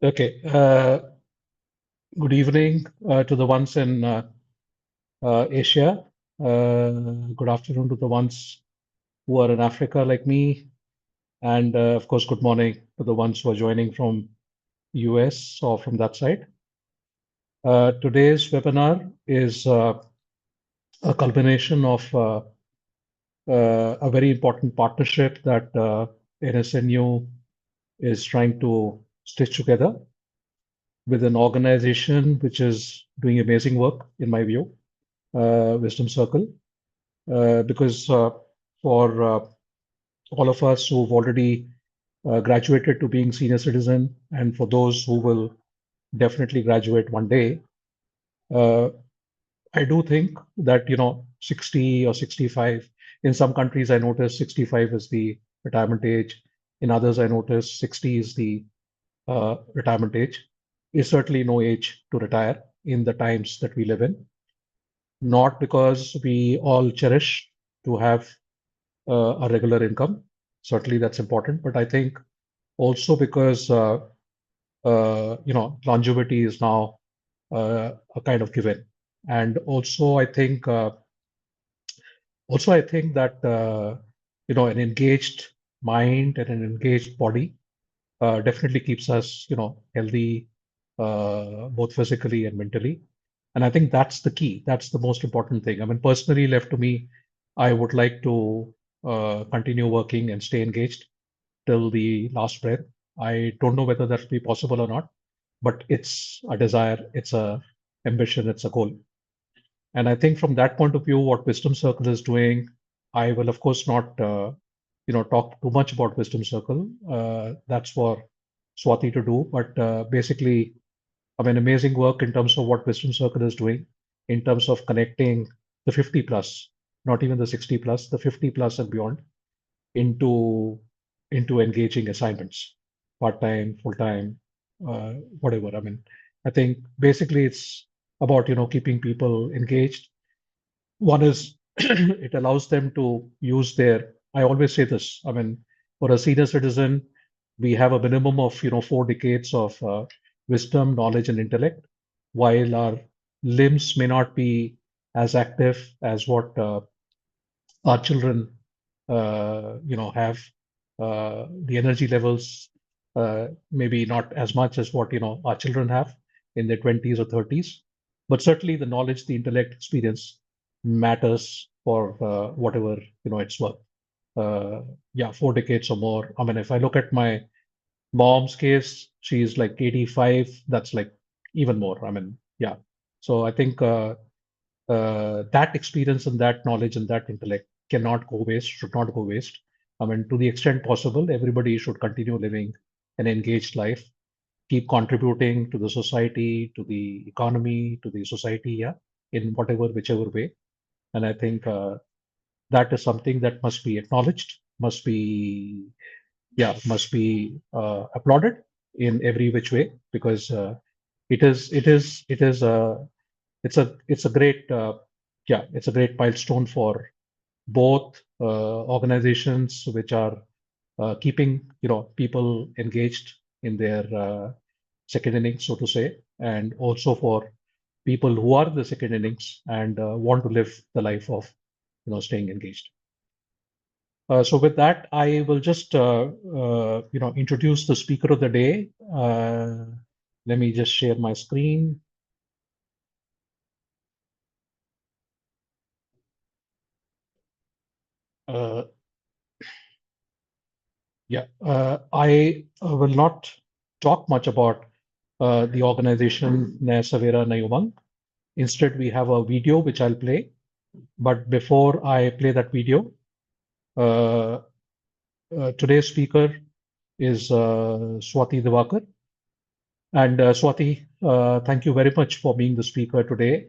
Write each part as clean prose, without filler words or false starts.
Okay. Good evening to the ones in Asia. Good afternoon to the ones who are in Africa, like me, and of course, good morning to the ones who are joining from US or from that side. Today's webinar is a culmination of a very important partnership that NSNU is trying to stitch together with an organization which is doing amazing work, in my view, Wisdom Circle, because for all of us who've already graduated to being senior citizen, and for those who will definitely graduate one day, uh, I do think that 60 or 65. In some countries, I notice 65 is the retirement age. In others, I notice 60 is the retirement age. Is certainly no age to retire in the times that we live in. Not because we all cherish to have a regular income. Certainly, that's important. But I think also because longevity is now a kind of given, and also I think that an engaged mind and an engaged body definitely keeps us healthy, both physically and mentally. And I think that's the key. That's the most important thing. I mean, personally, left to me, I would like to continue working and stay engaged till the last breath. I don't know whether that will be possible or not, but it's a desire, it's a ambition, it's a goal. And I think from that point of view, what Wisdom Circle is doing, I will of course not, talk too much about Wisdom Circle. That's for Swati to do. But basically, I mean, amazing work in terms of what Wisdom Circle is doing, in terms of connecting the 50 plus, not even the 60 plus, the 50 plus and beyond, into engaging assignments, part time, full time, whatever. I mean, I think basically it's about keeping people engaged. One is it allows them to use their. I always say this. I mean, for a senior citizen, we have a minimum of 4 decades of wisdom, knowledge, and intellect, while our limbs may not be as active as what our children have. The energy levels maybe not as much as what our children have in their 20s or 30s, but certainly the knowledge, the intellect, experience matters for whatever it's worth. Yeah, 4 decades or more. I mean, if I look at my mom's case, she's like 85. That's like even more. I mean, yeah. So I think that experience and that knowledge and that intellect cannot go waste, should not go waste. I mean, to the extent possible, everybody should continue living an engaged life, keep contributing to the society, to the economy, to the society, yeah, in whatever, whichever way. And I think that is something that must be acknowledged, must be applauded in every which way, because it's a great it's a great milestone for both organizations which are keeping people engaged in their second innings, so to say, and also for people who are in the second innings and want to live the life of staying engaged. So with that, I will just introduce the speaker of the day. Let me just share my screen. Uh, Yeah, I will not talk much about the organization Na Savera Na Umang. Instead, we have a video which I'll play. But before I play that video, uh, today's speaker is Swati Diwakar. And Swati, thank you very much for being the speaker today.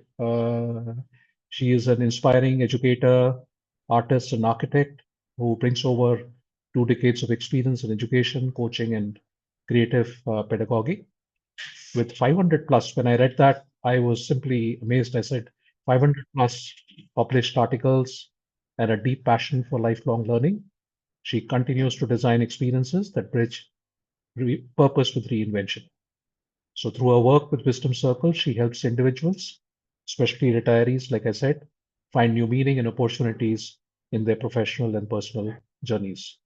She is an inspiring educator, artist, and architect who brings over 2 decades of experience in education, coaching, and creative pedagogy. With 500 plus, when I read that, I was simply amazed. I said, 500 plus published articles and a deep passion for lifelong learning. She continues to design experiences that bridge purpose with reinvention. So through her work with Wisdom Circle, she helps individuals, especially retirees, like I said, find new meaning and opportunities in their professional and personal journeys.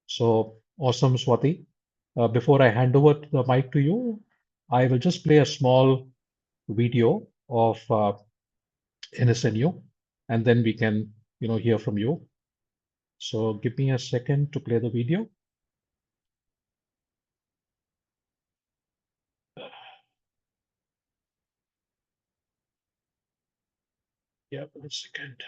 So awesome, Swati. Before I hand over the mic to you, I will just play a small video of NSNU, and then we can, hear from you. So give me a second to play the video. Yeah, 1 second.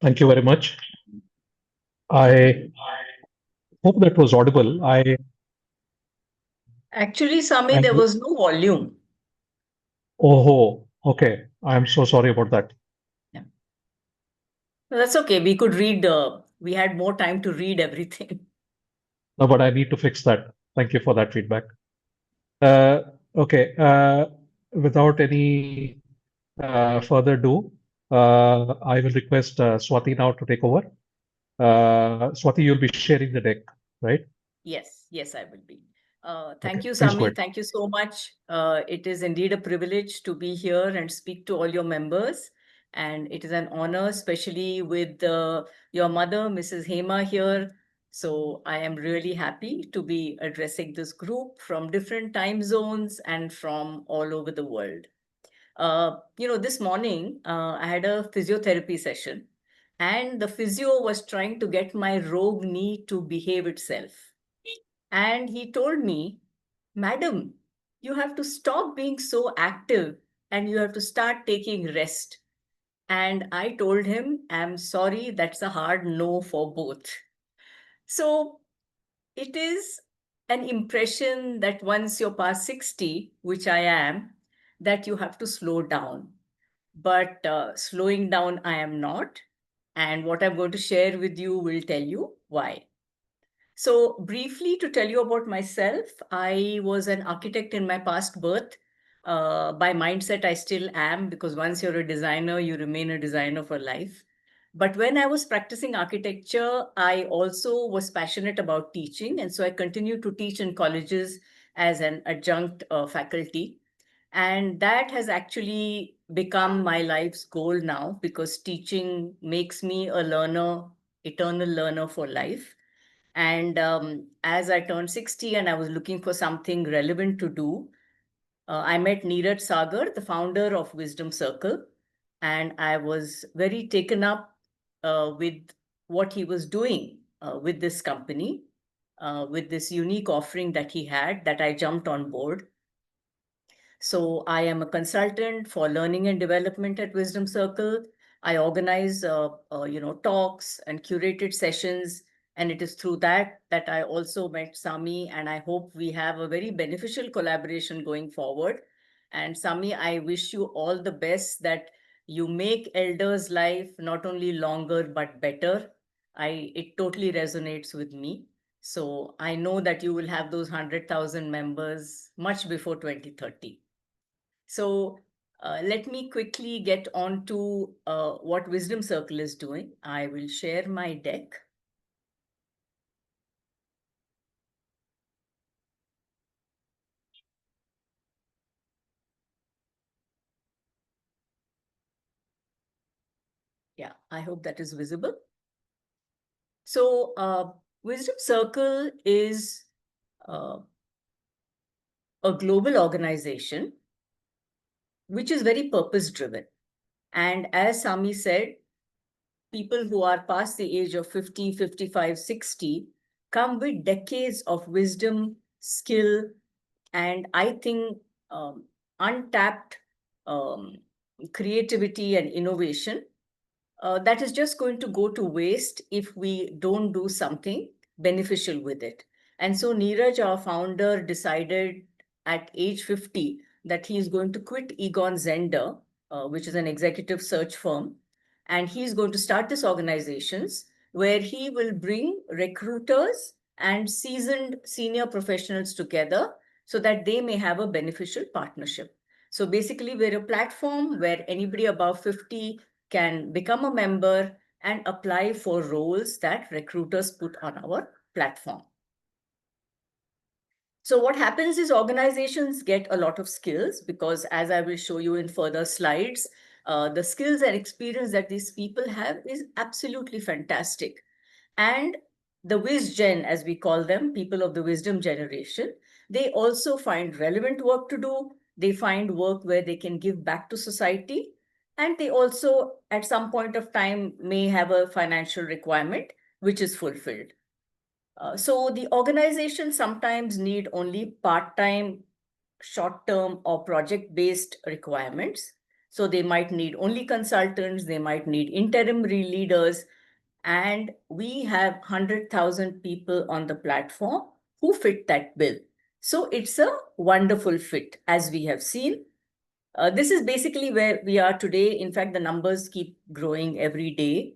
Thank you very much. I hope that was audible. Actually, Sami, I'm, there was no volume. oh, okay. I'm so sorry about that. Yeah. No, that's okay. We could read, we had more time to read everything. No, but I need to fix that. Thank you for that feedback. Uh, okay. Without any further ado, I will request Swati now to take over. Swati, you'll be sharing the deck, right? Yes, I will be. Okay, Thank you, please go Sami. ahead. Thank you so much. It is indeed a privilege to be here and speak to all your members. And it is an honor, especially with your mother, Mrs. Hema, here. So I am really happy to be addressing this group from different time zones and from all over the world. This morning I had a physiotherapy session, and the physio was trying to get my rogue knee to behave itself. And he told me, Madam, you have to stop being so active and you have to start taking rest. And I told him, I'm sorry, that's a hard no for both. So it is an impression that once you're past 60, which I am, that you have to slow down. But slowing down, I am not. And what I'm going to share with you will tell you why. So, briefly to tell you about myself, I was an architect in my past birth. By mindset, I still am, because once you're a designer, you remain a designer for life. But when I was practicing architecture, I also was passionate about teaching. And so I continued to teach in colleges as an adjunct faculty. And that has actually become my life's goal now, because teaching makes me a learner, eternal learner for life. And as I turned 60 and I was looking for something relevant to do, I met Neeraj Sagar, the founder of Wisdom Circle. And I was very taken up with what he was doing with this company, with this unique offering that he had, that I jumped on board. So I am a consultant for learning and development at Wisdom Circle. I organize, talks and curated sessions, and it is through that I also met Sami, and I hope we have a very beneficial collaboration going forward. And Sami, I wish you all the best, that you make elders' life not only longer but better. It totally resonates with me. So I know that you will have those 100,000 members much before 2030. So let me quickly get on to what Wisdom Circle is doing. I will share my deck. Yeah, I hope that is visible. So Wisdom Circle is uh, a global organization which is very purpose driven. And as Sami said, people who are past the age of 50, 55, 60 come with decades of wisdom, skill, and I think untapped um, creativity and innovation that is just going to go to waste if we don't do something beneficial with it. And so Neeraj, our founder, decided at age 50 that he is going to quit Egon Zender, which is an executive search firm, and he's going to start this organizations where he will bring recruiters and seasoned senior professionals together so that they may have a beneficial partnership. So basically, we're a platform where anybody above 50 can become a member and apply for roles that recruiters put on our platform. So what happens is organizations get a lot of skills, because as I will show you in further slides, the skills and experience that these people have is absolutely fantastic. And the Wisgen, as we call them, people of the wisdom generation, they also find relevant work to do. They find work where they can give back to society. And they also, at some point of time, may have a financial requirement, which is fulfilled. So the organization sometimes need only part-time, short-term, or project-based requirements. So they might need only consultants, they might need interim leaders, and we have 100,000 people on the platform who fit that bill. So it's a wonderful fit, as we have seen. This is basically where we are today. In fact, the numbers keep growing every day.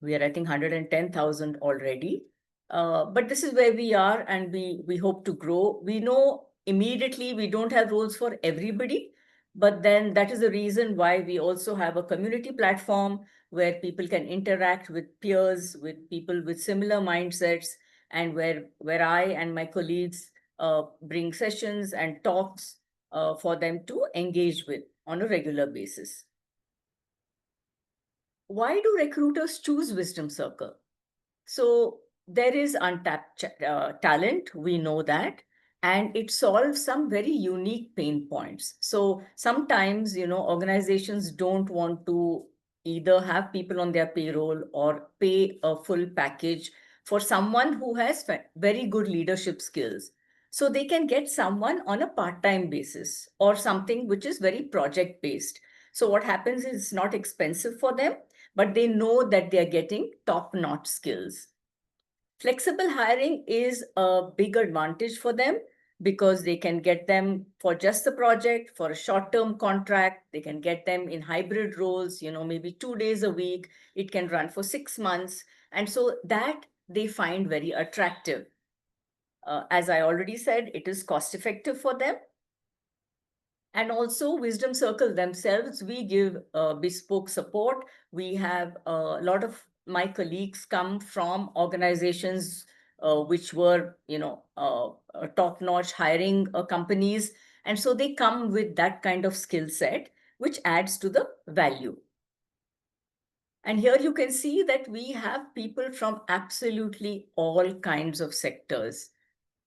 We are, I think, 110,000 already. But this is where we are, and we hope to grow. We know immediately we don't have roles for everybody, but then that is the reason why we also have a community platform where people can interact with peers, with people with similar mindsets, and where I and my colleagues bring sessions and talks for them to engage with on a regular basis. Why do recruiters choose WisdomCircle? So there is untapped talent, we know that, and it solves some very unique pain points. So sometimes, organizations don't want to either have people on their payroll or pay a full package for someone who has very good leadership skills. So they can get someone on a part-time basis or something which is very project-based. So what happens is it's not expensive for them, but they know that they're getting top-notch skills. Flexible hiring is a big advantage for them because they can get them for just the project, for a short-term contract. They can get them in hybrid roles, maybe 2 days a week. It can run for 6 months. And so that they find very attractive. As I already said, it is cost-effective for them. And also WisdomCircle themselves, we give bespoke support. We have a lot of my colleagues come from organizations which were, top-notch hiring companies. And so they come with that kind of skill set, which adds to the value. And here you can see that we have people from absolutely all kinds of sectors,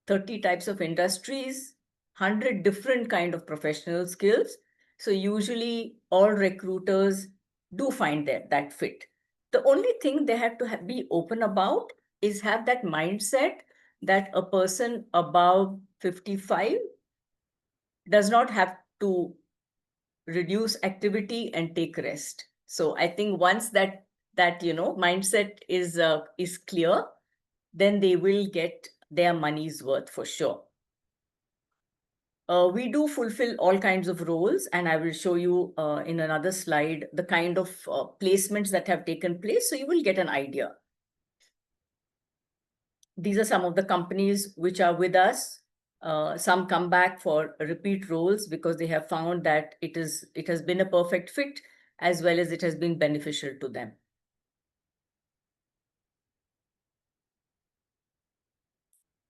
30 types of industries, 100 different kind of professional skills. So usually all recruiters do find that fit. The only thing they have to be open about is have that mindset that a person above 55 does not have to reduce activity and take rest. So I think once that mindset is clear, then they will get their money's worth for sure. We do fulfill all kinds of roles, and I will show you in another slide the kind of placements that have taken place, so you will get an idea. These are some of the companies which are with us. Some come back for repeat roles because they have found that it has been a perfect fit, as well as it has been beneficial to them.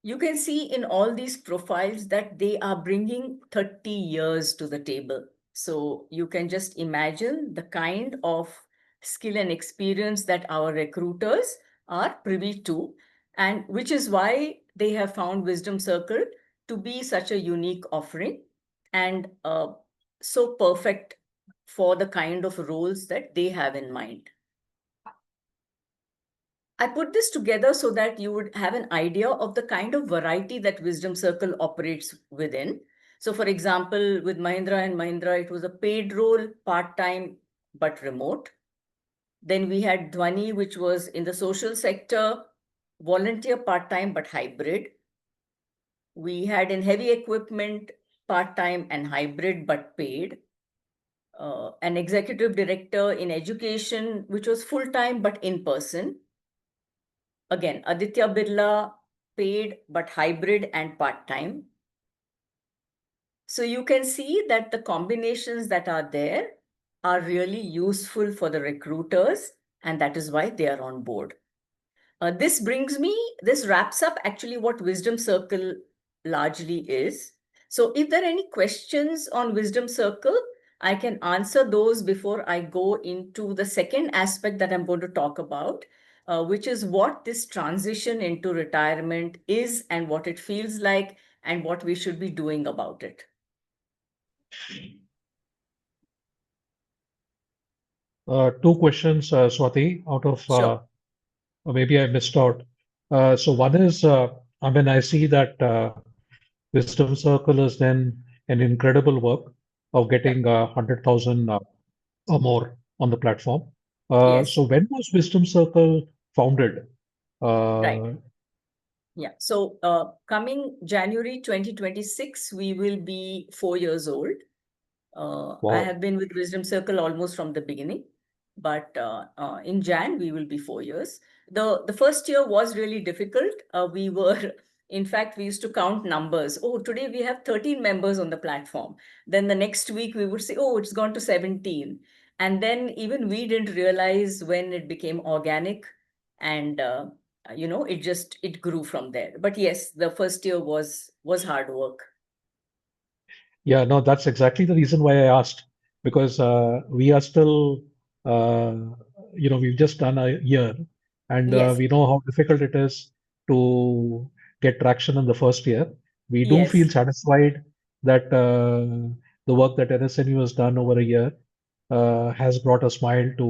You can see in all these profiles that they are bringing 30 years to the table. So you can just imagine the kind of skill and experience that our recruiters are privy to, and which is why they have found WisdomCircle to be such a unique offering and so perfect for the kind of roles that they have in mind. I put this together so that you would have an idea of the kind of variety that WisdomCircle operates within. So for example, with Mahindra and Mahindra, it was a paid role, part-time, but remote. Then we had Dhwani, which was in the social sector, volunteer part-time, but hybrid. We had in heavy equipment, part-time and hybrid, but paid. An executive director in education, which was full-time, but in person. Again, Aditya Birla, paid but hybrid and part-time. So you can see that the combinations that are there are really useful for the recruiters, and that is why they are on board. This wraps up actually what WisdomCircle largely is. So if there are any questions on WisdomCircle, I can answer those before I go into the second aspect that I'm going to talk about, which is what this transition into retirement is and what it feels like and what we should be doing about it. Two questions, Swati, out of Sure. maybe I missed out. So one is, I see that WisdomCircle has done an incredible work of getting 100,000 or more on the platform. Yes. So when was Wisdom Circle founded? Right. Uh, Yeah. So coming January 2026, we will be 4 years old. I wow. have been with Wisdom Circle almost from the beginning, but in Jan we will be 4 years. The first year was really difficult. We were, in fact, we used to count numbers. Oh, today we have 13 members on the platform. Then the next week we would say, oh, it's gone to 17. And then even we didn't realize when it became organic, and it grew from there. But yes, the first year was hard work. Yeah, no, that's exactly the reason why I asked, because we are still, uh, we've just done a year, and Yes, we know how difficult it is to get traction in the first year. We do feel yes, satisfied that the work that NSNU has done over a year has brought a smile to,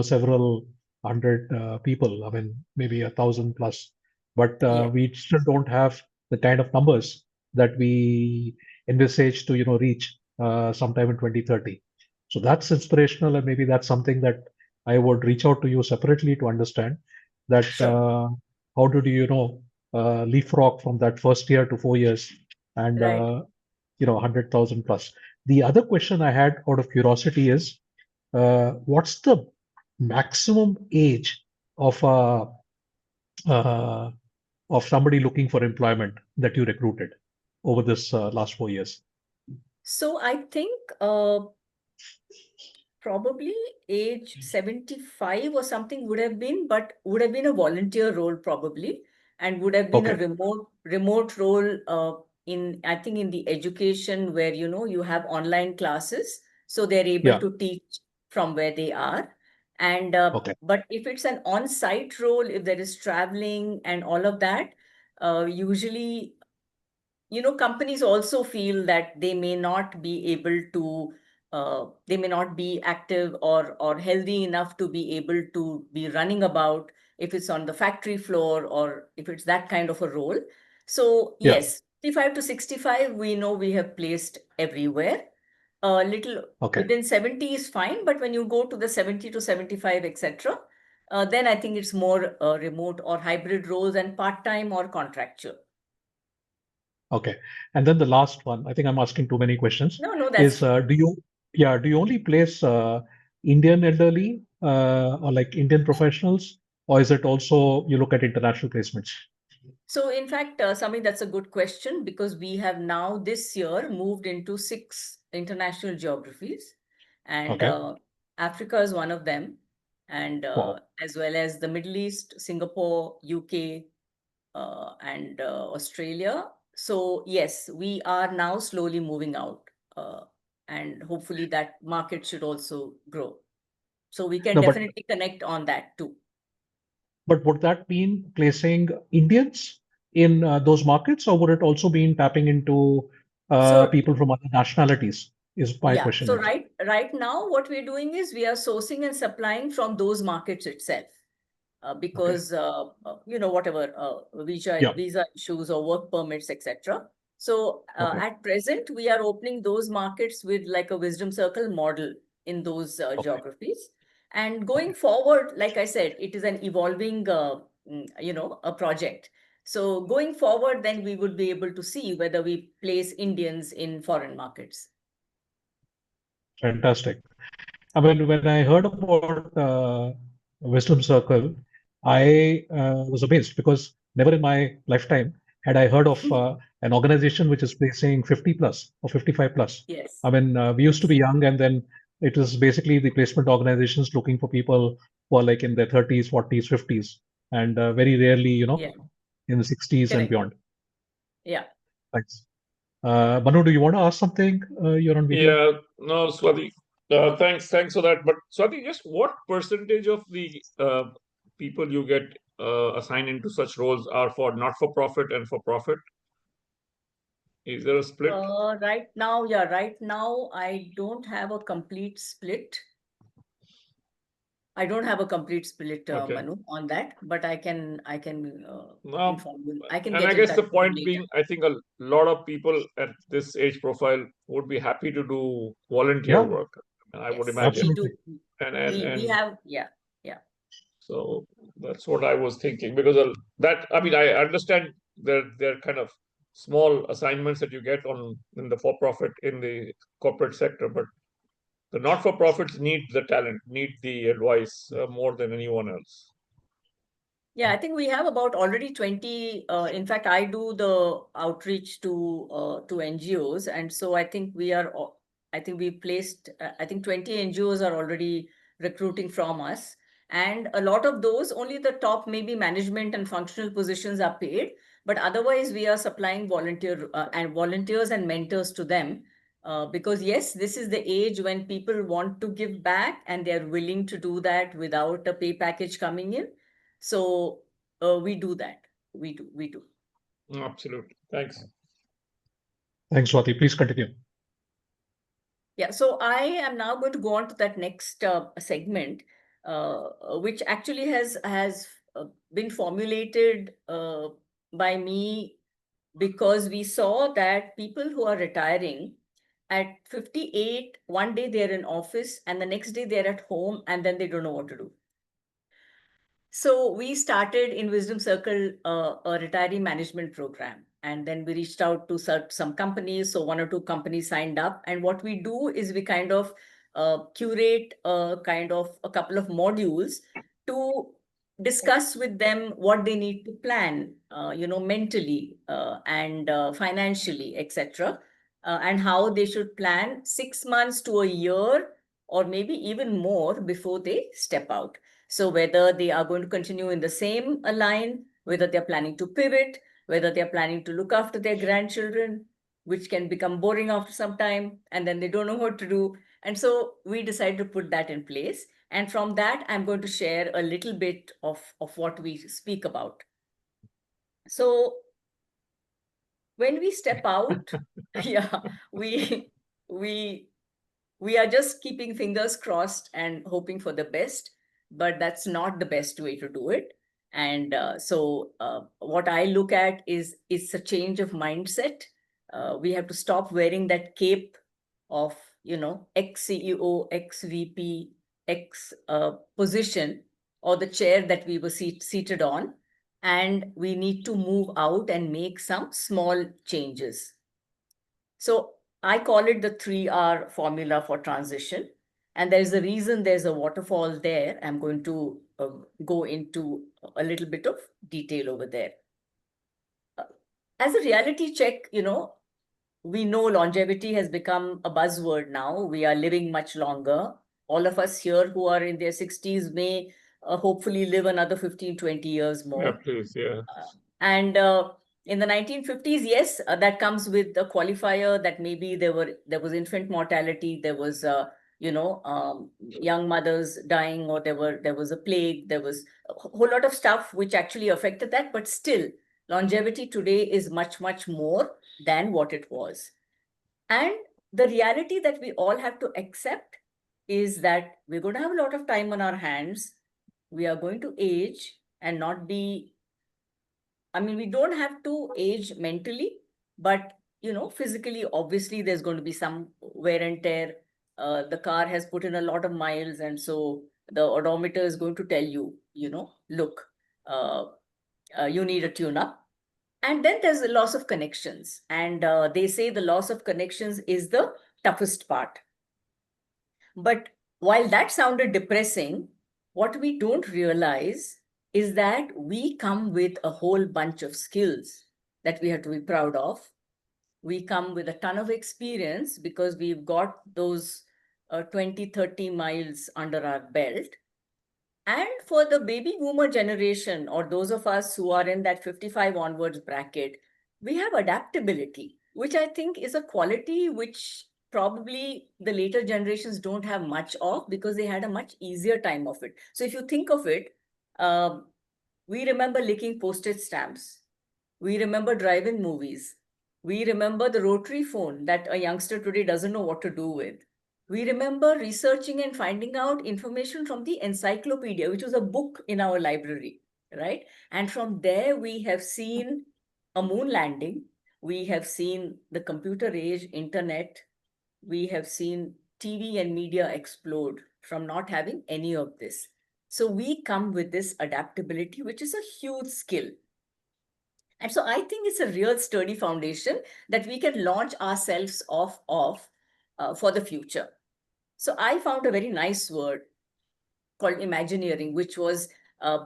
several hundred people. I mean, maybe 1,000 plus, but yes. we still don't have the kind of numbers that we envisage to reach sometime in 2030. So that's inspirational, and maybe that's something that I would reach out to you separately to understand that Sure. how did leapfrog from that first year to 4 years and Right. 100,000 plus. The other question I had out of curiosity is what's the maximum age of uh, of somebody looking for employment that you recruited over this last 4 years? So I think probably age 75 or something would have been, but would have been a volunteer role probably, and would have been a Okay. remote role in, I think, in the education where you have online classes, so they're able Yeah. to teach from where they are. And Okay. but if it's an on-site role, if there is traveling and all of that, usually companies also feel that they may not be able to they may not be active or healthy enough to be able to be running about if it's on the factory floor or if it's that kind of a role. So Yeah. yes, 55 to 65 we know we have placed everywhere. A little Okay. within 70 is fine, but when you go to the 70 to 75, etc., then I think it's more remote or hybrid roles and part-time or contractual. Okay. And then the last one, I think I'm asking too many questions, No, no, that's is fine. do you only place Indian elderly or like Indian professionals, or is it also you look at international placements? So, in fact, Sami, that's a good question because we have now this year moved into 6 international geographies, and Okay. Africa is one of them, and Wow. as well as the Middle East, Singapore, UK, and Australia. So, yes, we are now slowly moving out, uh, and hopefully that market should also grow. So, we can No, definitely connect on that too. but would that mean placing Indians in those markets, or would it also mean tapping into So, people from other nationalities? Is my yeah. question So is. right now, what we're doing is we are sourcing and supplying from those markets itself, Okay. because whatever visa Yeah. visa issues or work permits, etc. So Okay. at present, we are opening those markets with like a wisdom circle model in those Okay. geographies. And going Okay. forward, like I said, it is an evolving, a project. So going forward, then we would be able to see whether we place Indians in foreign markets. Fantastic. I mean, when I heard about Wisdom Circle, I was amazed because never in my lifetime had I heard of an organization which is placing 50 plus or 55 plus. Yes, I mean, we used to yes, be young, and then it was basically the placement organizations looking for people who are like in their 30s, 40s, 50s, and very rarely, yeah, in the 60s and correct. beyond. Yeah. Thanks. Manu, do you want to ask something? You're on video. Yeah, no, Swati, thanks for that. But Swati, just what percentage of the people you get assigned into such roles are for not for profit and for profit? Is there a split? Right now, I don't have a complete split. I don't have a complete split, Okay. Manu, on that, but I can Now, inform you. I can and get I in guess touch the with you point later. being, I think a lot of people at this age profile would be happy to do volunteer Yeah, work. I would Yes, imagine. we absolutely. do. We And have, yeah, yeah. so that's what I was thinking, because that, I mean, I understand they're kind of small assignments that you get on in the for-profit, in the corporate sector, but the not-for-profits need the talent, need the advice more than anyone else. Yeah, I think we have about already 20. In fact, I do the outreach to NGOs, and so I think I think we placed. I think 20 NGOs are already recruiting from us, and a lot of those, only the top maybe management and functional positions are paid, but otherwise we are supplying volunteers and mentors to them. Because yes, this is the age when people want to give back and they're willing to do that without a pay package coming in. So we do that. We do. Absolutely. Thanks. Thanks, Swati. Please continue. Yeah. So I am now going to go on to that next segment, which actually has been formulated by me because we saw that people who are retiring at 58, one day they're in office and the next day they're at home and then they don't know what to do. So we started in Wisdom Circle a retiree management program, and then we reached out to some companies. So one or two companies signed up, and what we do is we kind of curate kind of a couple of modules to discuss with them what they need to plan, mentally and financially, etc., and how they should plan 6 months to a year, or maybe even more before they step out. So whether they are going to continue in the same line, whether they're planning to pivot, whether they're planning to look after their grandchildren, which can become boring after some time, and then they don't know what to do. And so we decided to put that in place. And from that, I'm going to share a little bit of what we speak about. So when we step out, yeah, we we we are just keeping fingers crossed and hoping for the best, but that's not the best way to do it. And what I look at is it's a change of mindset. We have to stop wearing that cape of ex CEO, ex VP, ex position, or the chair that we were seated on, and we need to move out and make some small changes. So I call it the 3R formula for transition. And there's a reason there's a waterfall there. I'm going to go into a little bit of detail over there. As a reality check, we know longevity has become a buzzword now. We are living much longer. All of us here who are in their 60s may hopefully live another 15, 20 years Yeah, more. please. Yeah. And in the 1950s, yes, that comes with the qualifier that maybe there was infant mortality, there was young mothers dying, or there was a plague, there was a whole lot of stuff which actually affected that. But still, longevity today is much, much more than what it was. And the reality that we all have to accept is that we're going to have a lot of time on our hands. We are going to age and not be, I mean, we don't have to age mentally, but physically, obviously, there's going to be some wear and tear. The car has put in a lot of miles, and so the odometer is going to tell you, look, uh, you need a tune-up. And then there's the loss of connections, and they say the loss of connections is the toughest part. But while that sounded depressing, what we don't realize is that we come with a whole bunch of skills that we have to be proud of. We come with a ton of experience because we've got those 20, 30 miles under our belt. And for the baby boomer generation, or those of us who are in that 55 onwards bracket, we have adaptability, which I think is a quality which probably the later generations don't have much of because they had a much easier time of it. So if you think of it, we remember licking postage stamps. We remember drive-in movies. We remember the rotary phone that a youngster today doesn't know what to do with. We remember researching and finding out information from the encyclopedia, which was a book in our library, right? And from there, we have seen a moon landing. We have seen the computer age, internet. We have seen TV and media explode from not having any of this. So we come with this adaptability, which is a huge skill. And so I think it's a real sturdy foundation that we can launch ourselves off of for the future. So I found a very nice word called Imagineering, which was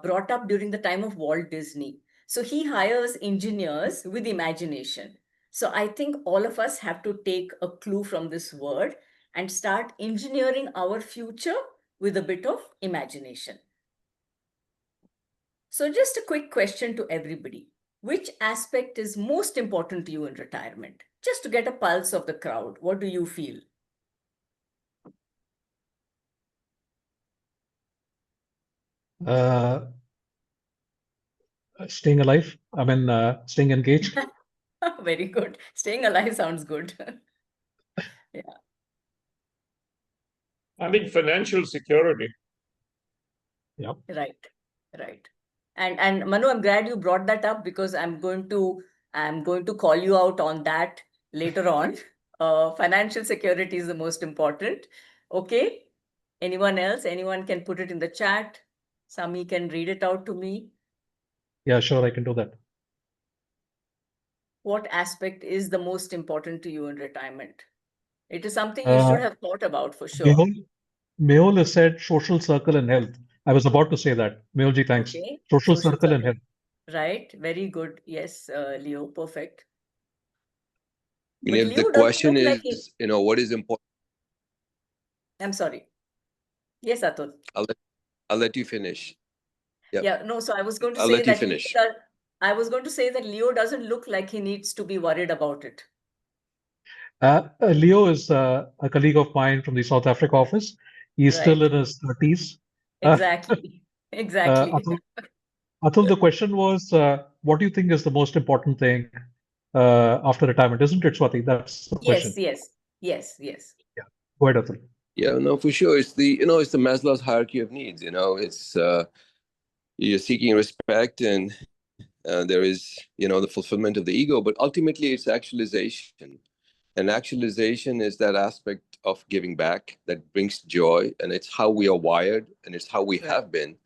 brought up during the time of Walt Disney. So he hires engineers with imagination. So I think all of us have to take a clue from this word and start engineering our future with a bit of imagination. So just a quick question to everybody. Which aspect is most important to you in retirement? Just to get a pulse of the crowd, what do you feel? Staying alive. I mean, staying engaged. Very good. Staying alive sounds good. Yeah. I think financial security. Yeah. Right. And Manu, I'm glad you brought that up because I'm going to call you out on that later on. Financial security is the most important. Okay. Anyone else? Anyone can put it in the chat. Sami can read it out to me. Yeah, sure, I can do that. What aspect is the most important to you in retirement? It is something you should have thought about for sure. Mehul has said social circle and health. I was about to say that. Mehulji, thanks. Okay. Social Social circle and circle. health. Right. Very good. Yes, Leo. Perfect. I mean, But if the Leo doesn't question look like he. is, what is important, I'm sorry. Yes, Atul. I'll let you finish. Yep. Yeah, no, so I was going to I'll say let you that finish. Leo doesn't look like he needs to be worried about it. Leo is a colleague of mine from the South Africa office. He's still Right. in his 30s. Exactly. Exactly. Atul, the question was, what do you think is the most important thing after retirement? Isn't it, Swati? That's the question. Yes. Go ahead, Atul. Yeah, no, for sure. It's it's the Maslow's hierarchy of needs. It's you're seeking respect, and there is the fulfillment of the ego, but ultimately it's actualization. And actualization is that aspect of giving back that brings joy, and it's how we are wired, and it's how we have been.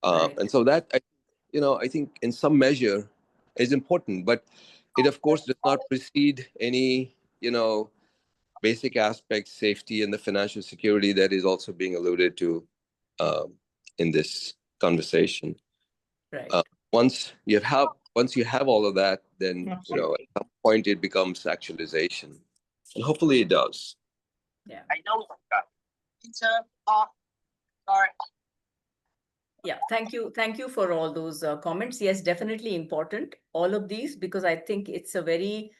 Right. And so that I think in some measure is important, but it of course does not precede any basic aspects, safety, and the financial security that is also being alluded to in this conversation. Right. Once you have all of that, then at some point it becomes actualization, and hopefully it does. Yeah. I know. It's sorry. Yeah, thank you for all those comments. Yes, definitely important, all of these, because I think it's a very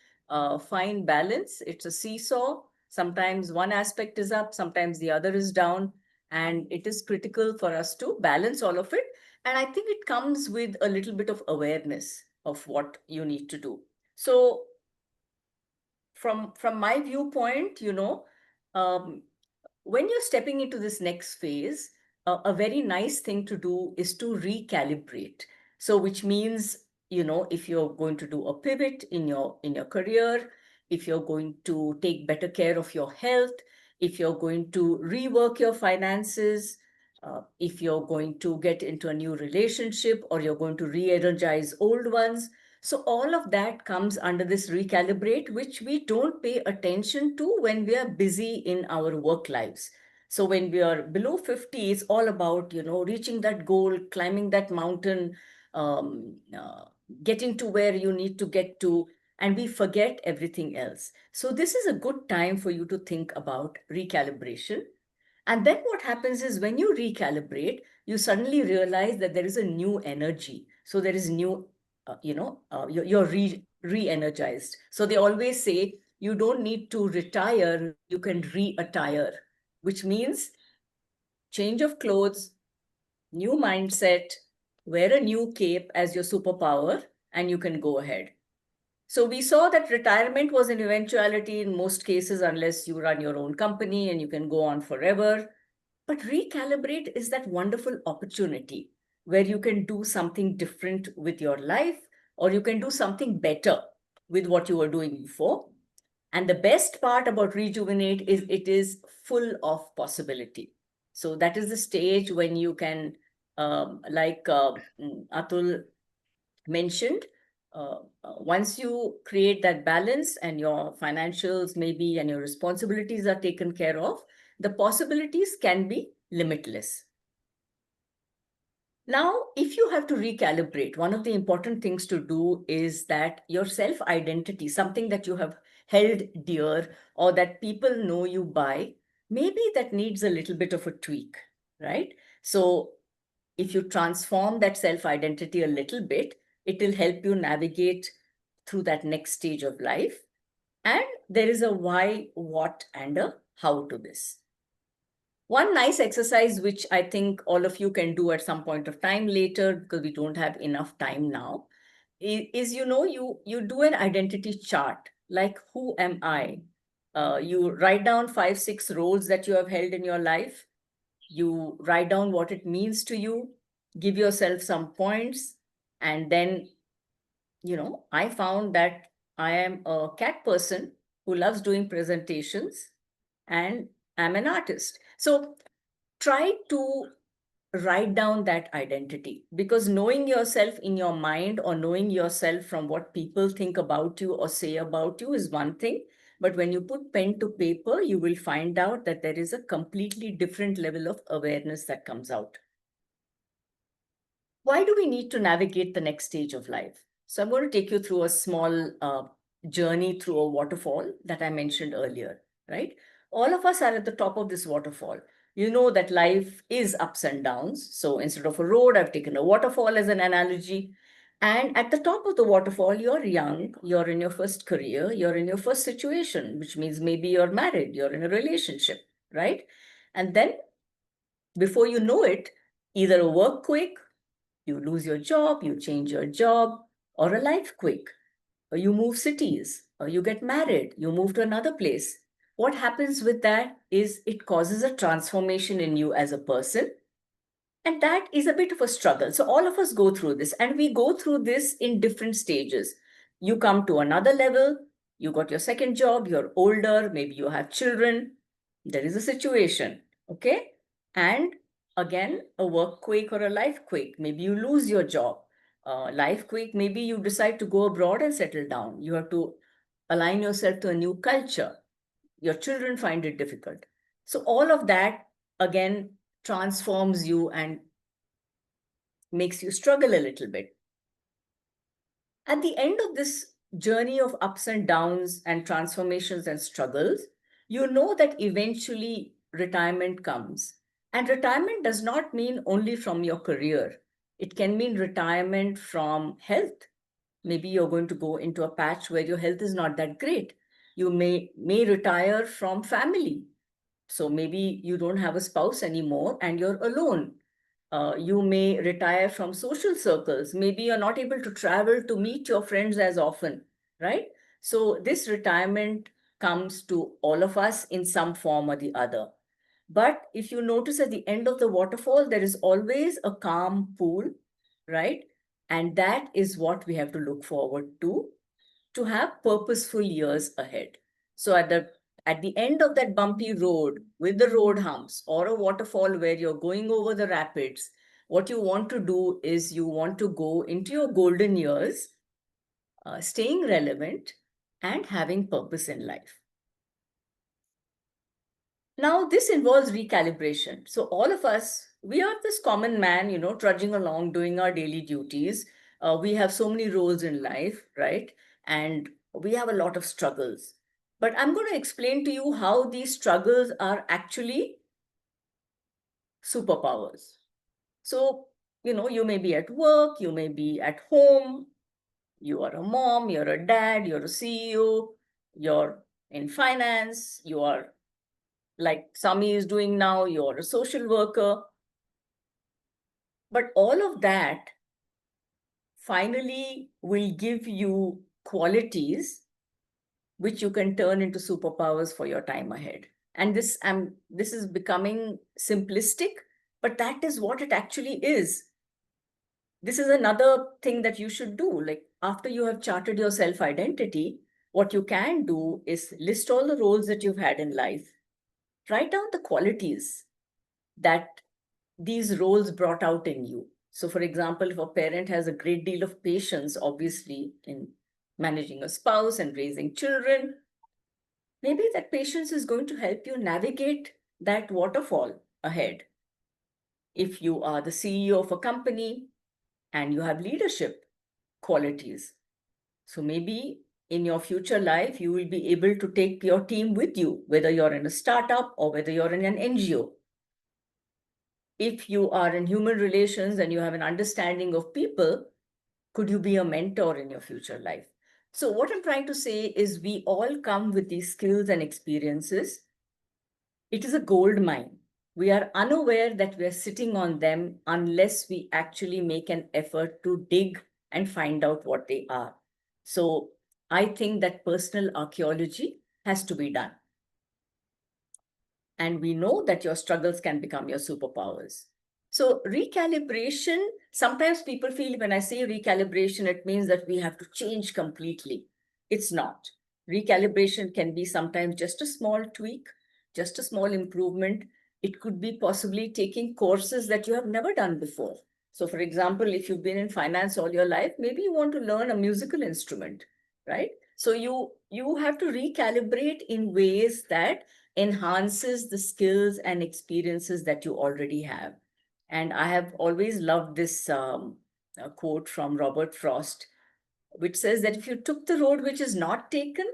fine balance. It's a seesaw. Sometimes one aspect is up, sometimes the other is down, and it is critical for us to balance all of it. And I think it comes with a little bit of awareness of what you need to do. So from my viewpoint, um, when you're stepping into this next phase, a very nice thing to do is to recalibrate. So, which means, if you're going to do a pivot in your career, if you're going to take better care of your health, if you're going to rework your finances, if you're going to get into a new relationship or you're going to re-energize old ones. So all of that comes under this recalibrate, which we don't pay attention to when we are busy in our work lives. So when we are below 50, it's all about, reaching that goal, climbing that mountain, getting to where you need to get to, and we forget everything else. So this is a good time for you to think about recalibration. And then what happens is when you recalibrate, you suddenly realize that there is a new energy. So there is new, you're re-energized. So they always say you don't need to retire, you can re-attire, which means change of clothes, new mindset, wear a new cape as your superpower, and you can go ahead. So we saw that retirement was an eventuality in most cases, unless you run your own company and you can go on forever. But recalibrate is that wonderful opportunity where you can do something different with your life, or you can do something better with what you were doing before. And the best part about rejuvenate is it is full of possibility. So that is the stage when you can, like Atul mentioned, once you create that balance and your financials maybe and your responsibilities are taken care of, the possibilities can be limitless. Now, if you have to recalibrate, one of the important things to do is that your self-identity, something that you have held dear or that people know you by, maybe that needs a little bit of a tweak, right? So if you transform that self-identity a little bit, it will help you navigate through that next stage of life. And there is a why, what, and a how to this. One nice exercise, which I think all of you can do at some point of time later, because we don't have enough time now, is you do an identity chart, like who am I? You write down 5-6 roles that you have held in your life. You write down what it means to you, give yourself some points, and then, I found that I am a cat person who loves doing presentations, and I'm an artist. So try to write down that identity, because knowing yourself in your mind or knowing yourself from what people think about you or say about you is one thing. But when you put pen to paper, you will find out that there is a completely different level of awareness that comes out. Why do we need to navigate the next stage of life? So I'm going to take you through a small journey through a waterfall that I mentioned earlier, right? All of us are at the top of this waterfall. You know that life is ups and downs. So instead of a road, I've taken a waterfall as an analogy. And at the top of the waterfall, you're young, you're in your first career, you're in your first situation, which means maybe you're married, you're in a relationship, right? And then before you know it, either a work quick, you lose your job, you change your job, or a life quick, or you move cities, or you get married, you move to another place. What happens with that is it causes a transformation in you as a person. And that is a bit of a struggle. So all of us go through this, and we go through this in different stages. You come to another level, you got your second job, you're older, maybe you have children, there is a situation, okay? And again, a work quake or a life quake, maybe you lose your job. Life quake, maybe you decide to go abroad and settle down. You have to align yourself to a new culture. Your children find it difficult. So all of that, again, transforms you and makes you struggle a little bit. At the end of this journey of ups and downs and transformations and struggles, you know that eventually retirement comes. And retirement does not mean only from your career. It can mean retirement from health. Maybe you're going to go into a patch where your health is not that great. You may retire from family. So maybe you don't have a spouse anymore and you're alone. You may retire from social circles. Maybe you're not able to travel to meet your friends as often, right? So this retirement comes to all of us in some form or the other. But if you notice at the end of the waterfall, there is always a calm pool, right? And that is what we have to look forward to have purposeful years ahead. So at the end of that bumpy road with the road humps or a waterfall where you're going over the rapids, what you want to do is you want to go into your golden years, staying relevant and having purpose in life. Now, this involves recalibration. So all of us, we are this common man, trudging along, doing our daily duties. We have so many roles in life, right? And we have a lot of struggles. But I'm going to explain to you how these struggles are actually superpowers. So, you may be at work, you may be at home, you are a mom, you're a dad, you're a CEO, you're in finance, you are like Sami is doing now, you're a social worker. But all of that finally will give you qualities which you can turn into superpowers for your time ahead. And this is becoming simplistic, but that is what it actually is. This is another thing that you should do. Like, after you have charted your self-identity, what you can do is list all the roles that you've had in life. Write down the qualities that these roles brought out in you. So, for example, if a parent has a great deal of patience, obviously, in managing a spouse and raising children, maybe that patience is going to help you navigate that waterfall ahead. If you are the CEO of a company and you have leadership qualities, so maybe in your future life, you will be able to take your team with you, whether you're in a startup or whether you're in an NGO. If you are in human relations and you have an understanding of people, could you be a mentor in your future life? So what I'm trying to say is we all come with these skills and experiences. It is a gold mine. We are unaware that we are sitting on them unless we actually make an effort to dig and find out what they are. So I think that personal archaeology has to be done. And we know that your struggles can become your superpowers. So recalibration, sometimes people feel when I say recalibration, it means that we have to change completely. It's not. Recalibration can be sometimes just a small tweak, just a small improvement. It could be possibly taking courses that you have never done before. So for example, if you've been in finance all your life, maybe you want to learn a musical instrument, right? So you have to recalibrate in ways that enhances the skills and experiences that you already have. And I have always loved this quote from Robert Frost, which says that if you took the road which is not taken,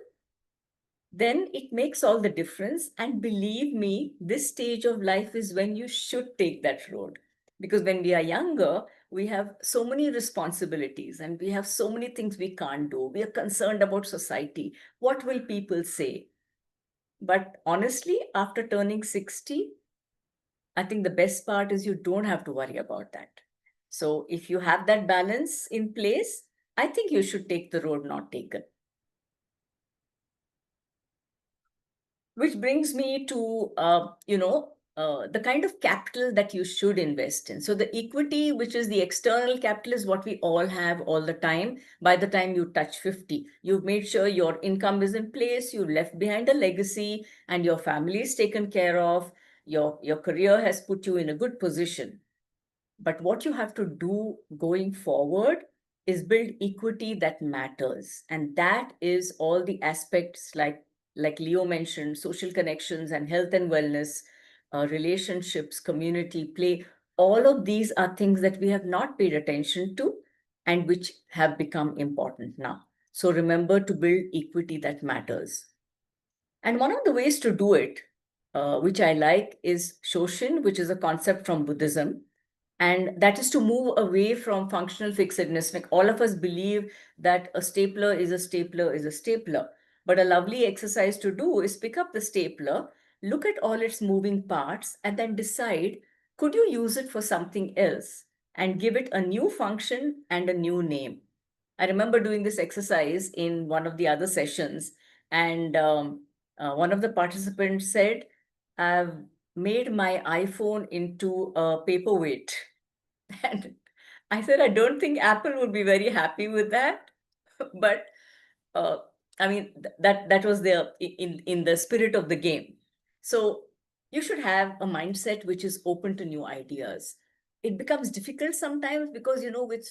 then it makes all the difference. And believe me, this stage of life is when you should take that road. Because when we are younger, we have so many responsibilities and we have so many things we can't do. We are concerned about society. What will people say? But honestly, after turning 60, I think the best part is you don't have to worry about that. So if you have that balance in place, I think you should take the road not taken. Which brings me to, the kind of capital that you should invest in. So the equity, which is the external capital, is what we all have all the time. By the time you touch 50, you've made sure your income is in place, you left behind a legacy, and your family is taken care of. Your career has put you in a good position. But what you have to do going forward is build equity that matters. And that is all the aspects like Leo mentioned, social connections and health and wellness, relationships, community, play. All of these are things that we have not paid attention to and which have become important now. So remember to build equity that matters. And one of the ways to do it, which I like, is Shoshin, which is a concept from Buddhism. And that is to move away from functional fixedness. Like, all of us believe that a stapler is a stapler is a stapler. But a lovely exercise to do is pick up the stapler, look at all its moving parts, and then decide, could you use it for something else? And give it a new function and a new name. I remember doing this exercise in one of the other sessions, and one of the participants said, I've made my iPhone into a paperweight. And I said, I don't think Apple would be very happy with that. But I mean, that was in the spirit of the game. So you should have a mindset which is open to new ideas. It becomes difficult sometimes because, with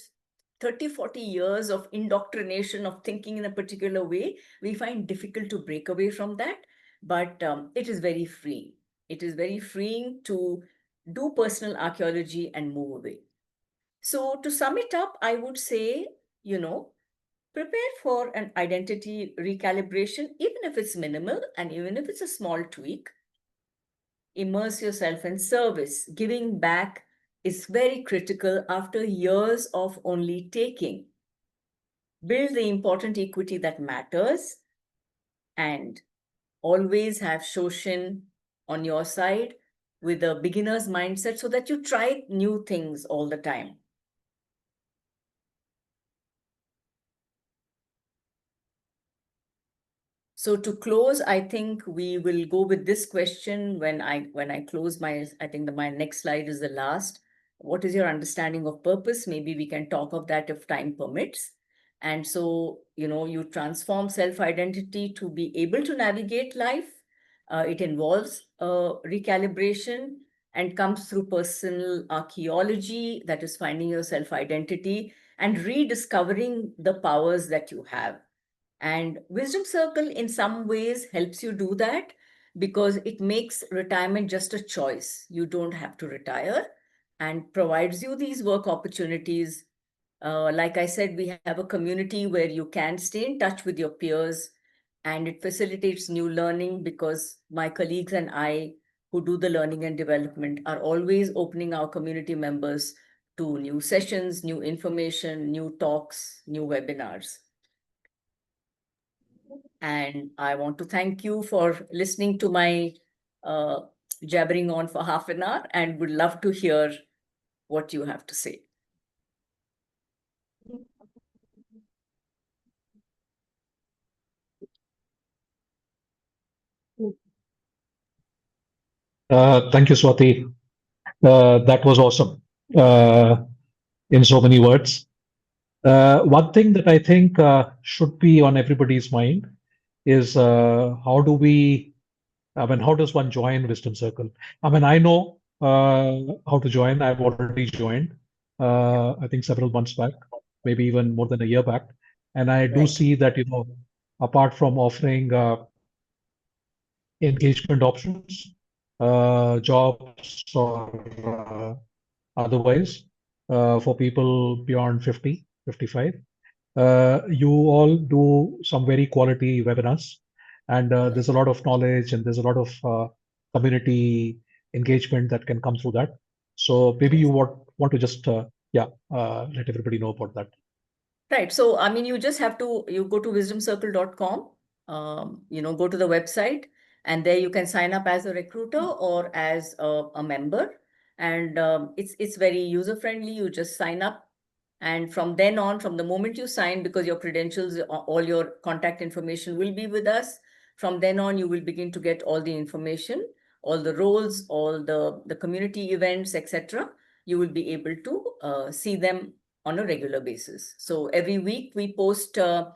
30, 40 years of indoctrination of thinking in a particular way, we find difficult to break away from that. But it is very freeing. It is very freeing to do personal archaeology and move away. So to sum it up, I would say, prepare for an identity recalibration, even if it's minimal and even if it's a small tweak. Immerse yourself in service. Giving back is very critical after years of only taking. Build the important equity that matters, and always have Shoshin on your side with a beginner's mindset so that you try new things all the time. So to close, I think we will go with this question when I close my, I think my next slide is the last. What is your understanding of purpose? Maybe we can talk of that if time permits. And so, you transform self-identity to be able to navigate life. It involves recalibration and comes through personal archaeology, that is finding your self-identity and rediscovering the powers that you have. And Wisdom Circle, in some ways, helps you do that because it makes retirement just a choice. You don't have to retire and provides you these work opportunities. Like I said, we have a community where you can stay in touch with your peers, and it facilitates new learning because my colleagues and I, who do the learning and development, are always opening our community members to new sessions, new information, new talks, new webinars. And I want to thank you for listening to my jabbering on for half an hour, and would love to hear what you have to say. Thank you, Swati. That was awesome in so many words. One thing that I think should be on everybody's mind is how does one join Wisdom Circle? I know how to join. I've already joined, I think several months back, maybe even more than a year back. And I do Right. see that, apart from offering engagement options, jobs or otherwise, for people beyond 50, 55. You all do some very quality webinars, and there's a lot of knowledge and there's a lot of community engagement that can come through that. So maybe you want to just, let everybody know about that. Right. So, you just have to, you go to wisdomcircle.com, go to the website, and there you can sign up as a recruiter or as a member. And it's very user-friendly. You just sign up. And from then on, from the moment you sign, because your credentials, all your contact information will be with us, from then on, you will begin to get all the information, all the roles, all the community events, etc. You will be able to see them on a regular basis. So every week we post the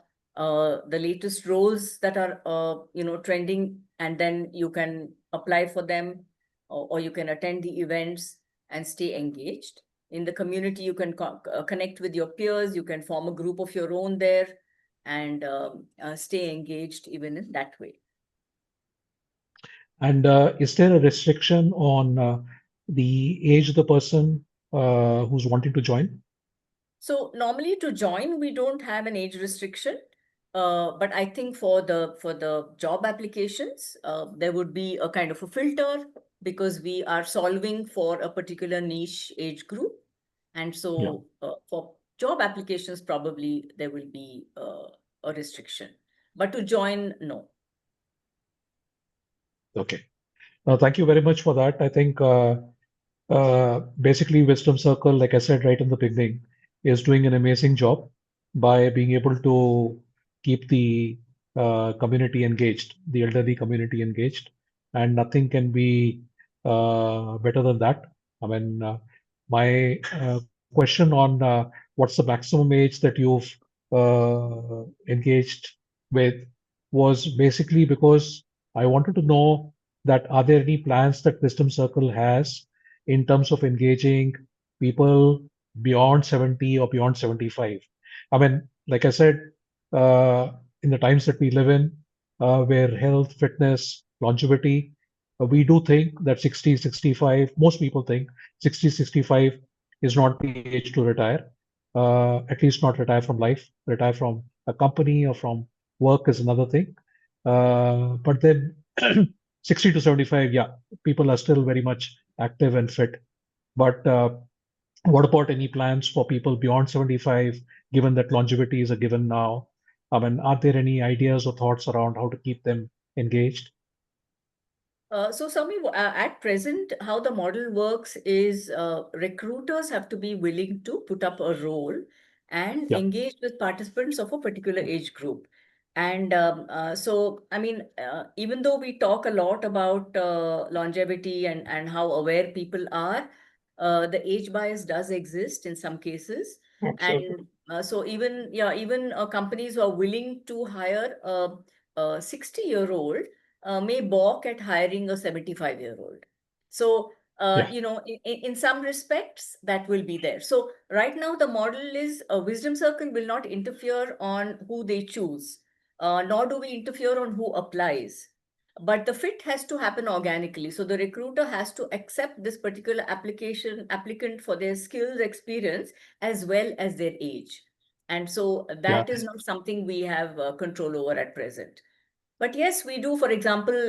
latest roles that are trending, and then you can apply for them, or you can attend the events and stay engaged. In the community, you can connect with your peers, you can form a group of your own there, and stay engaged even in that way. And is there a restriction on the age of the person who's wanting to join? So normally to join, we don't have an age restriction. But I think for the job applications, there would be a kind of a filter because we are solving for a particular niche age group. And so for job applications, probably there will be a restriction. But to join, no. Okay. Thank you very much for that. I think basically Wisdom Circle, like I said right in the beginning, is doing an amazing job by being able to keep the community engaged, the elderly community engaged, and nothing can be better than that. My question on what's the maximum age that you've engaged with was basically because I wanted to know that are there any plans that Wisdom Circle has in terms of engaging people beyond 70 or beyond 75? Like I said, in the times that we live in, where health, fitness, longevity, we do think that 60, 65, most people think 60, 65 is not the age to retire. At least not retire from life. Retire from a company or from work is another thing. But then 60 to 75, yeah, people are still very much active and fit. But what about any plans for people beyond 75, given that longevity is a given now? Are there any ideas or thoughts around how to keep them engaged? So, Sami, at present, how the model works is recruiters have to be willing to put up a role and Yeah. engage with participants of a particular age group. And so, I mean, even though we talk a lot about longevity and how aware people are, the age bias does exist in some cases. Absolutely. And so even companies who are willing to hire a 60-year-old may balk at hiring a 75-year-old. So, Yeah. in some respects, that will be there. So right now, the model is a wisdom circle will not interfere on who they choose, nor do we interfere on who applies. But the fit has to happen organically. So the recruiter has to accept this particular applicant for their skills, experience, as well as their age. And so Yeah. that is not something we have control over at present. But yes, we do. For example,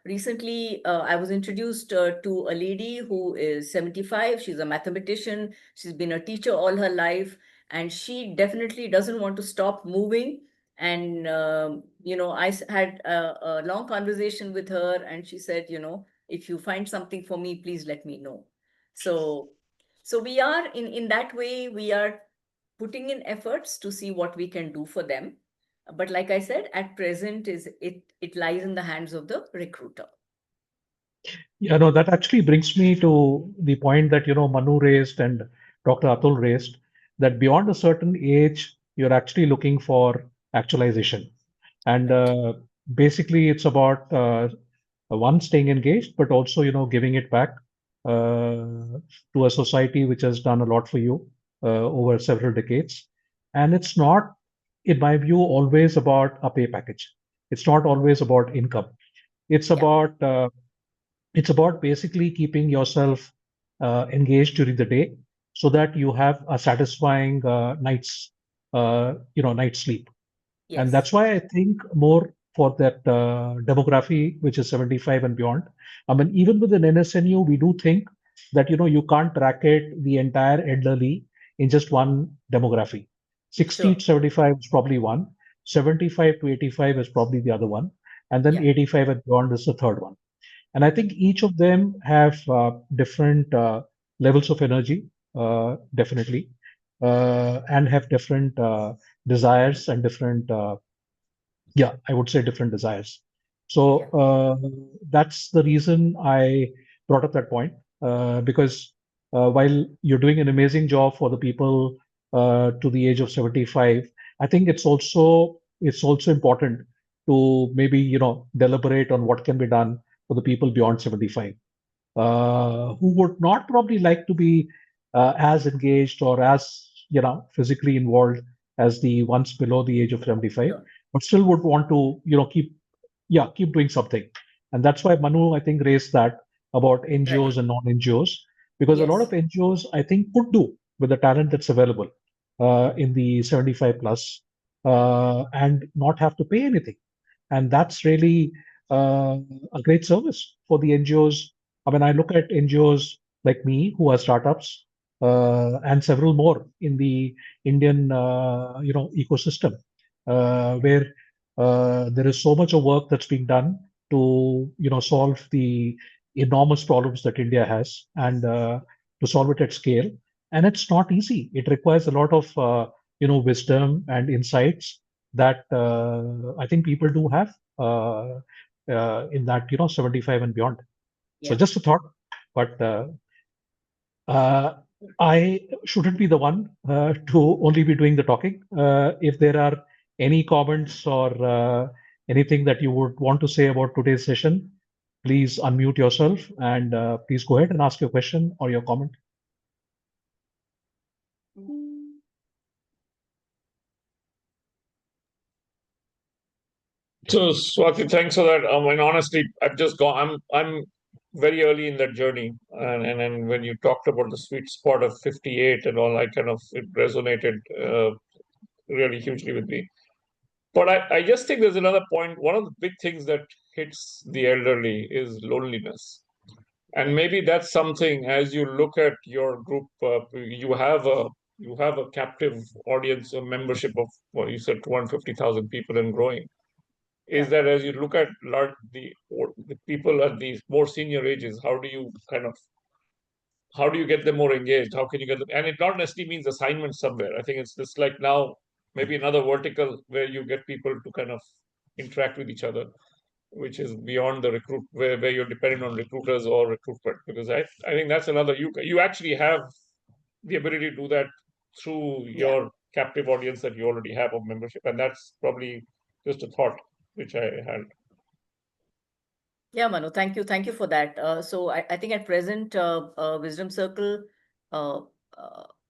recently I was introduced to a lady who is 75. She's a mathematician. She's been a teacher all her life, and she definitely doesn't want to stop moving. And, had a long conversation with her, and she said, if you find something for me, please let me know. So we are in that way, we are putting in efforts to see what we can do for them. But like I said, at present it lies in the hands of the recruiter. Yeah, no, that actually brings me to the point that, Manu raised and Dr. Atul raised, that beyond a certain age, you're actually looking for actualization. And Right. basically, it's about one, staying engaged, but also, giving it back to a society which has done a lot for you over several decades. And it's not, in my view, always about a pay package. It's not always about income. It's Yeah. about basically keeping yourself engaged during the day so that you have a satisfying night's sleep. And Yes. that's why I think more for that demography, which is 75 and beyond. I mean, even within NSNU, we do think that, you can't bracket the entire elderly in just one demography. 60 to Sure. 75 is probably one, 75 to 85 is probably the other one, and then Yeah. 85 and beyond is the third one. And I think each of them have different levels of energy, definitely, and have different desires and different, yeah, I would say different desires. So Yeah. that's the reason I brought up that point, because while you're doing an amazing job for the people to the age of 75, I think it's also important to maybe deliberate on what can be done for the people beyond 75, who would not probably like to be as engaged or as physically involved as the ones below the age of 75, Sure. but still would want to keep doing something. And that's why Manu, I think, raised that about Right. NGOs and non-NGOs, because a lot of Yes. NGOs, I think, could do with the talent that's available in the 75 plus, and not have to pay anything. And that's really uh, a great service for the NGOs. I mean, I look at NGOs like me who are startups, and several more in the Indian ecosystem, where there is so much of work that's being done to solve the enormous problems that India has, and to solve it at scale. And it's not easy. It requires a lot of wisdom and insights that I think people do have in that 75 and beyond. So Yeah. just a thought, but uh, I shouldn't be the one to only be doing the talking. If there are any comments or anything that you would want to say about today's session, please unmute yourself and please go ahead and ask your question or your comment. So Swati, thanks for that. I mean, honestly, I've just gone. I'm very early in that journey, and when you talked about the sweet spot of 58 and all, I kind of it resonated really hugely with me. But I just think there's another point. One of the big things that hits the elderly is loneliness. And Right. maybe that's something as you look at your group, you have a captive audience, a membership of what you said, 250,000 people and growing. Is Yeah. that as you look at the people at these more senior ages, how do you get them more engaged? How can you get them? And it not necessarily means assignments somewhere. I think it's just like now maybe another vertical where you get people to kind of interact with each other, which is beyond the recruit, where you're dependent on recruiters or recruitment. Because I think that's another, you actually have the ability to do that through your captive audience that you already have of membership. And that's probably just a thought which I had. Yeah, Manu, thank you. Thank you for that. So I think at present, Wisdom Circle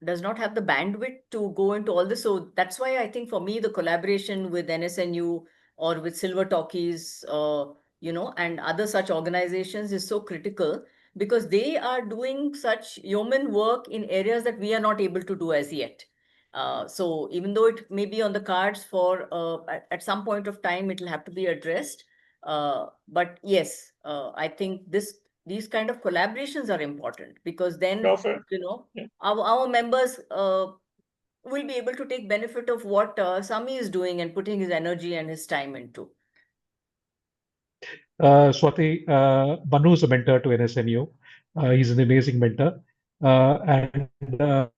does not have the bandwidth to go into all this. So that's why I think for me, the collaboration with NSNU or with Silver Talkies, and other such organizations is so critical, because they are doing such yeoman work in areas that we are not able to do as yet. So even though it may be on the cards for at some point of time, it will have to be addressed. But yes, I think these kind of collaborations are important, because then, our members will be able to take benefit of what Sami is doing and putting his energy and his time into. Swati, Manu is a mentor to NSNU. He's an amazing mentor. And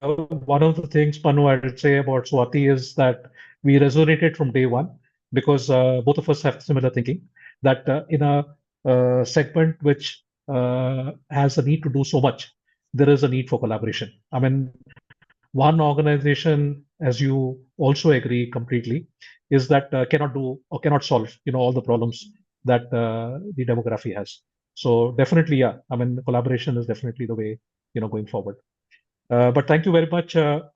one of the things, Manu, I would say about Swati is that we resonated from day one, because both of us have similar thinking, that in a segment which has a need to do so much, there is a need for collaboration. I mean, one organization, as you also agree completely, is that cannot do or cannot solve, all the problems that the demography has. So definitely, yeah, I mean, collaboration is definitely the way, going forward. But thank you very much to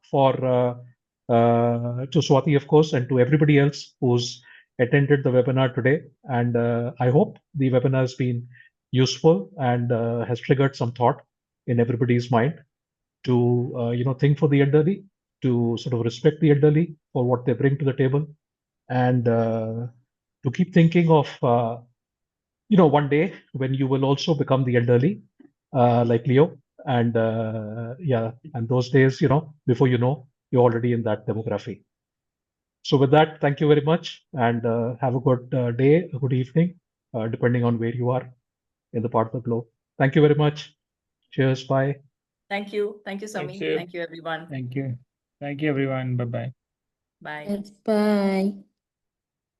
Swati, of course, and to everybody else who's attended the webinar today. And I hope the webinar has been useful and has triggered some thought in everybody's mind to think for the elderly, to sort of respect the elderly for what they bring to the table, and to keep thinking of one day when you will also become the elderly, like Leo, and and those days, before you're already in that demography. So with that, thank you very much, and have a good day, a good evening, depending on where you are in the part of the globe. Thank you very much. Cheers. Bye. Thank you. Thank you, Sami. Thank you. Thank you, everyone. Thank you. Thank you, everyone. Bye-bye. Bye. Yes, bye.